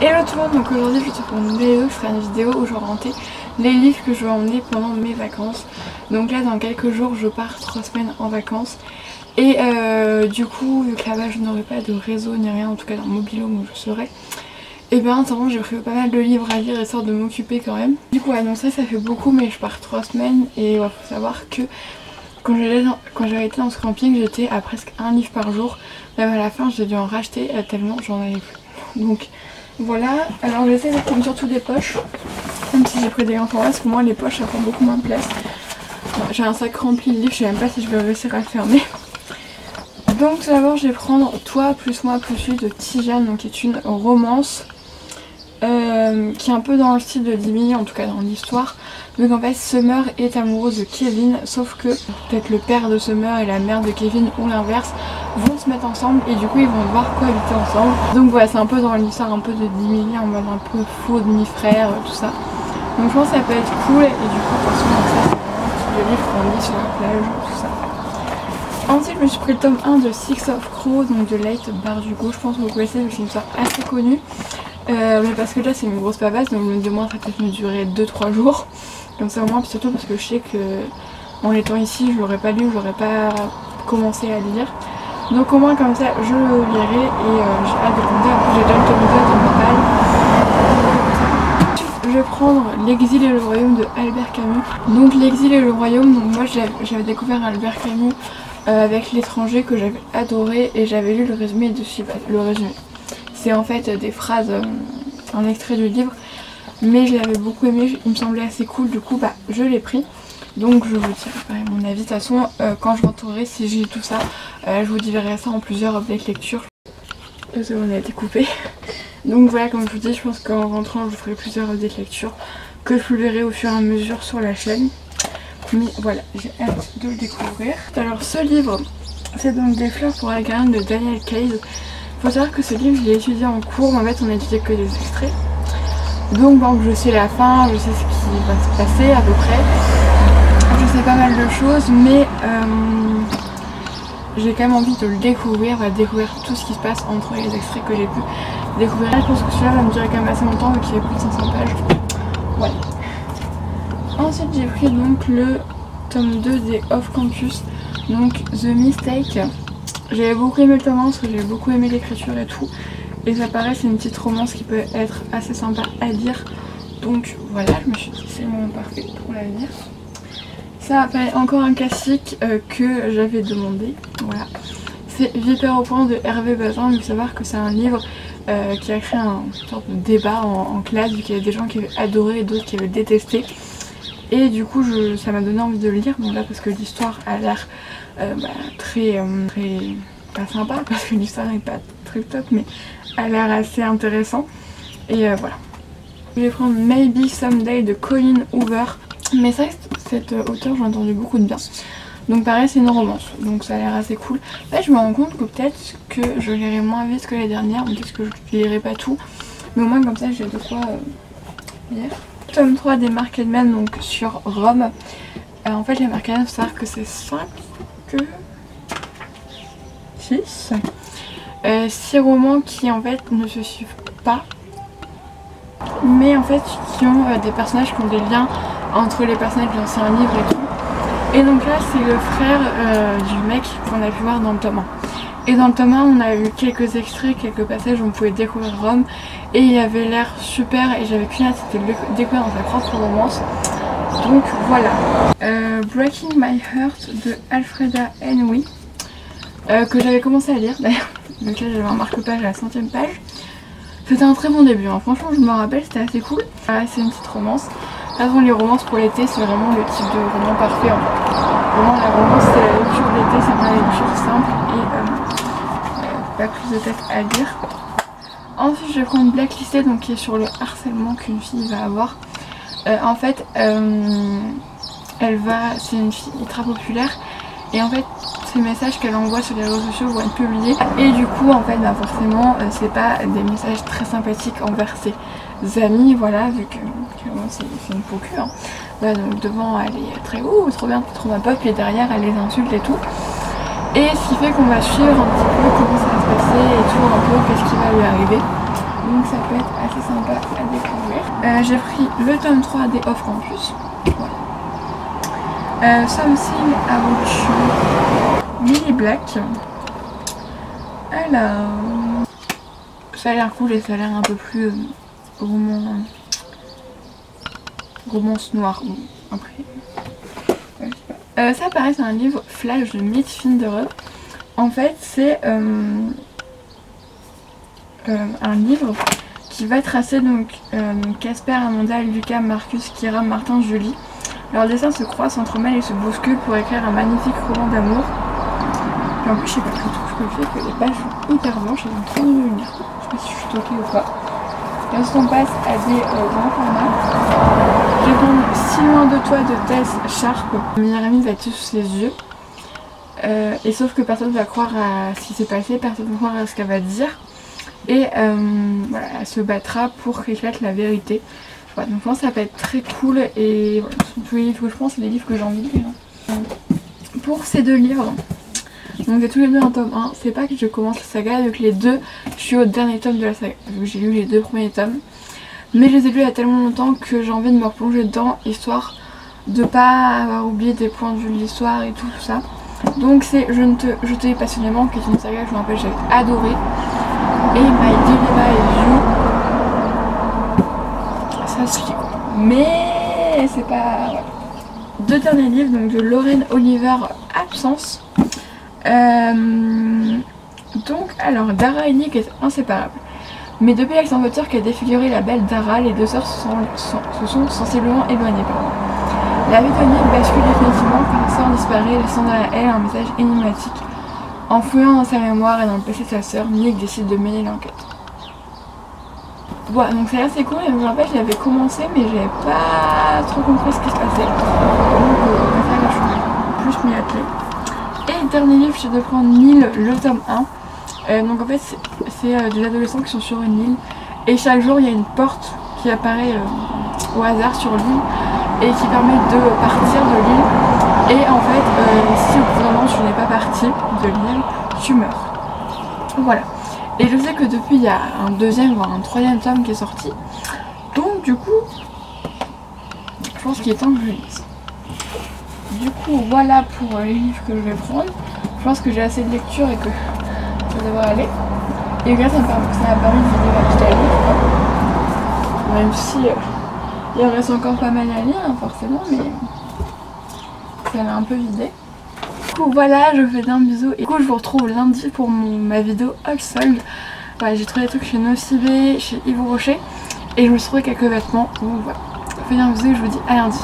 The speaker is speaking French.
Hello tout le monde, donc aujourd'hui je suis pour une vidéo, je ferai une vidéo où je vais renter les livres que je vais emmener pendant mes vacances. Donc là dans quelques jours je pars 3 semaines en vacances et du coup vu que là-bas je n'aurai pas de réseau ni rien, en tout cas dans Mobil-Home où je serai, et bien notamment j'ai pris pas mal de livres à lire histoire de m'occuper quand même. Du coup ouais, donc ça fait beaucoup mais je pars 3 semaines et ouais, faut savoir que quand j'avais été dans ce camping j'étais à presque un livre par jour. Même à la fin j'ai dû en racheter tellement j'en avais plus. Donc voilà, alors j'essaie de prendre surtout des poches, même si j'ai pris des grands formats parce que moi les poches ça prend beaucoup moins de place. J'ai un sac rempli de livres, je sais même pas si je vais réussir à le fermer. Donc tout d'abord je vais prendre Toi plus moi plus lui de Tijane, donc qui est une romance qui est un peu dans le style de Dimi, en tout cas dans l'histoire. Donc en fait Summer est amoureuse de Kevin, sauf que peut-être le père de Summer et la mère de Kevin ou l'inverse vont se mettre ensemble et du coup ils vont devoir cohabiter ensemble. Donc voilà, c'est un peu dans l'histoire un peu de Dimi, en mode un peu faux demi-frère, tout ça. Donc je pense que ça peut être cool et du coup parce que ça c'est vraiment le type de livre qu'on lit sur la plage, tout ça. Ensuite je me suis pris le tome 1 de Six of Crows, donc de Leigh Bardugo, je pense que vous connaissez, c'est une histoire assez connue. Mais parce que là c'est une grosse pavasse, donc je me dis moi ça va peut-être me durer 2-3 jours. Comme ça au moins, puis surtout parce que je sais que en étant ici je l'aurais pas lu, j'aurais pas commencé à lire. Donc au moins comme ça je le lirai et j'ai hâte de le lire. J'ai déjà le tome 2 de Nopal. Je vais prendre L'exil et le royaume de Albert Camus. Donc L'exil et le royaume, donc moi j'avais découvert Albert Camus avec L'étranger que j'avais adoré et j'avais lu le résumé dessus. Le résumé, c'est en fait des phrases, un extrait du livre. Mais je l'avais beaucoup aimé, il me semblait assez cool, du coup bah je l'ai pris. Donc je vous dirai mon avis, de toute façon quand je rentrerai, si j'ai tout ça, je vous dirai ça en plusieurs updates lecture. Désolé, on a été coupé. Donc voilà, comme je vous dis, je pense qu'en rentrant je ferai plusieurs updates lecture que je publierai au fur et à mesure sur la chaîne. Mais voilà, j'ai hâte de le découvrir. Alors ce livre, c'est donc Des fleurs pour Algernon de Daniel Case. Faut savoir que ce livre je l'ai étudié en cours, mais en fait on a étudié que des extraits. Donc bon, je sais la fin, je sais ce qui va se passer à peu près. Je sais pas mal de choses, mais j'ai quand même envie de le découvrir, découvrir tout ce qui se passe entre les extraits que j'ai pu découvrir. Je pense que celui-là va me durer quand même assez longtemps vu qu'il y a plus de 500 pages. Ouais. Ensuite j'ai pris donc le tome 2 des Off Campus, donc The Mistake. J'avais beaucoup aimé le tome 1 parce que j'avais beaucoup aimé l'écriture et tout. Et ça paraît, c'est une petite romance qui peut être assez sympa à lire. Donc voilà, je me suis dit c'est le moment parfait pour la lire. Ça apparaît encore un classique que j'avais demandé. Voilà. C'est Vipère au point de Hervé Bazin. Il faut savoir que c'est un livre qui a créé une sorte de débat en classe, vu qu'il y avait des gens qui avaient adoré et d'autres qui avaient détesté. Et du coup ça m'a donné envie de le lire. Bon là parce que l'histoire a l'air très pas sympa, parce que l'histoire n'est pas très top, mais a l'air assez intéressant. Et voilà. Je vais prendre Maybe Someday de Colleen Hoover. Mais ça, cette auteure, j'ai entendu beaucoup de bien. Donc pareil, c'est une romance, donc ça a l'air assez cool. Là je me rends compte que peut-être que je lirai moins vite que les dernières, peut-être que je lirai pas tout, mais au moins comme ça j'ai de quoi lire. Tome 3 des Mark Edman, donc sur Rome. En fait les Mark Edman, il faut savoir que c'est 6 romans qui en fait ne se suivent pas, mais en fait qui ont des personnages qui ont des liens entre les personnages de l'ancien livre et tout. Et donc là c'est le frère du mec qu'on a pu voir dans le tome 1. Et dans le tome 1 on a eu quelques extraits, quelques passages où on pouvait découvrir Rome et il avait l'air super et j'avais qu'une hâte, c'était de le découvrir dans sa propre romance. Donc voilà. Breaking My Heart de Alfreda Henry, que j'avais commencé à lire d'ailleurs. Donc là j'avais un marque-page à la 100e page. C'était un très bon début, hein. Franchement je me rappelle, c'était assez cool. C'est une petite romance. Avant les romances pour l'été c'est vraiment le type de roman parfait en fait. Vraiment la romance c'est la lecture d'été, c'est vraiment la lecture simple et pas plus de tête à lire. Ensuite je vais prendre Blacklisted, donc qui est sur le harcèlement qu'une fille va avoir. En fait c'est une fille ultra populaire et en fait ces messages qu'elle envoie sur les réseaux sociaux vont être publiés et du coup en fait forcément c'est pas des messages très sympathiques envers ses amis, voilà, vu que c'est une pocu, hein. Là, donc devant elle est très trop bien, trop ma pote, et derrière elle les insulte et tout. Et ce qui fait qu'on va suivre un petit peu comment ça va se passer et tout, un peu qu'est-ce qui va lui arriver. donc ça peut être assez sympa à découvrir. J'ai pris le tome 3 des Off Campus. Voilà. Something About You, Lily Black. Alors, ça a l'air cool et ça a l'air un peu plus romance noire. Bon, après, ça pareil, c'est un livre flash de Meet Finderer. En fait, c'est un livre qui va tracer donc Casper, Amanda, Lucas, Marcus, Kira, Martin, Julie. Leurs dessins se croisent, s'entremêlent et se bousculent pour écrire un magnifique roman d'amour. Et en plus, je sais pas, je trouve que le fait que les pages sont hyper blanches, elles sont trop mieux à lire. Je sais pas si je suis toquée ou pas. Et ensuite, on passe à des grands formats. Je vais prendre Si loin de toi de Tess Sharp. Ma meilleure amie va tuer sous ses yeux. Et sauf que personne ne va croire à ce qui s'est passé, personne ne va croire à ce qu'elle va dire. Et voilà, elle se battra pour qu'éclate la vérité. Voilà, donc je pense que ça peut être très cool et voilà, ce sont tous les livres que je pense, c'est des livres que j'ai envie de lire. Pour ces deux livres, donc j'ai tous les deux un tome 1, c'est pas que je commence la saga, donc les deux, je suis au dernier tome de la saga, donc j'ai lu les deux premiers tomes. Mais je les ai lus il y a tellement longtemps que j'ai envie de me replonger dedans, histoire de pas avoir oublié des points de vue de l'histoire et tout ça. Donc c'est Je t'ai passionnément, qui est une saga que je me rappelle j'avais adoré. Et My Dilemma is You, ça se lit quoi. Mais c'est pas... Voilà. Deux derniers livres, donc de Lauren Oliver, Absence. Donc alors Dara et Nick est inséparables. Mais depuis l'ex-voiture qui a défiguré la belle Dara, les deux sœurs se sont sensiblement éloignées. La vie de Nick bascule définitivement quand sa sœur disparaît, laissant derrière elle un message énigmatique. En fouillant dans sa mémoire et dans le PC de sa sœur, Nick décide de mener l'enquête. Voilà, donc c'est assez cool, et je me rappelle je l'avais commencé mais j'avais pas trop compris ce qui se passait. Donc je suis plus m'y atteler. Et le dernier livre, c'est de prendre Nil, le tome 1. Donc en fait c'est des adolescents qui sont sur une île et chaque jour il y a une porte qui apparaît au hasard sur l'île et qui permet de partir de l'île. Et en fait si au bout d'un moment tu n'es pas parti de l'île, tu meurs. Voilà. Et je sais que depuis il y a un deuxième voire un troisième tome qui est sorti. Donc du coup je pense qu'il est temps que je lise. Du coup voilà pour les livres que je vais prendre. Je pense que j'ai assez de lecture et que ça devrait aller. Et regarde, ça m'a permis de vidéo à toute la lire. Même si il en reste encore pas mal à lire hein, forcément, mais ça m'a un peu vidé. Du coup voilà, je vous fais un bisou et du coup je vous retrouve lundi pour ma vidéo All Sold. Voilà, j'ai trouvé des trucs chez Nocibé, chez Yves Rocher et je me suis trouvé quelques vêtements. Donc voilà, je vous fais un bisou et je vous dis à lundi.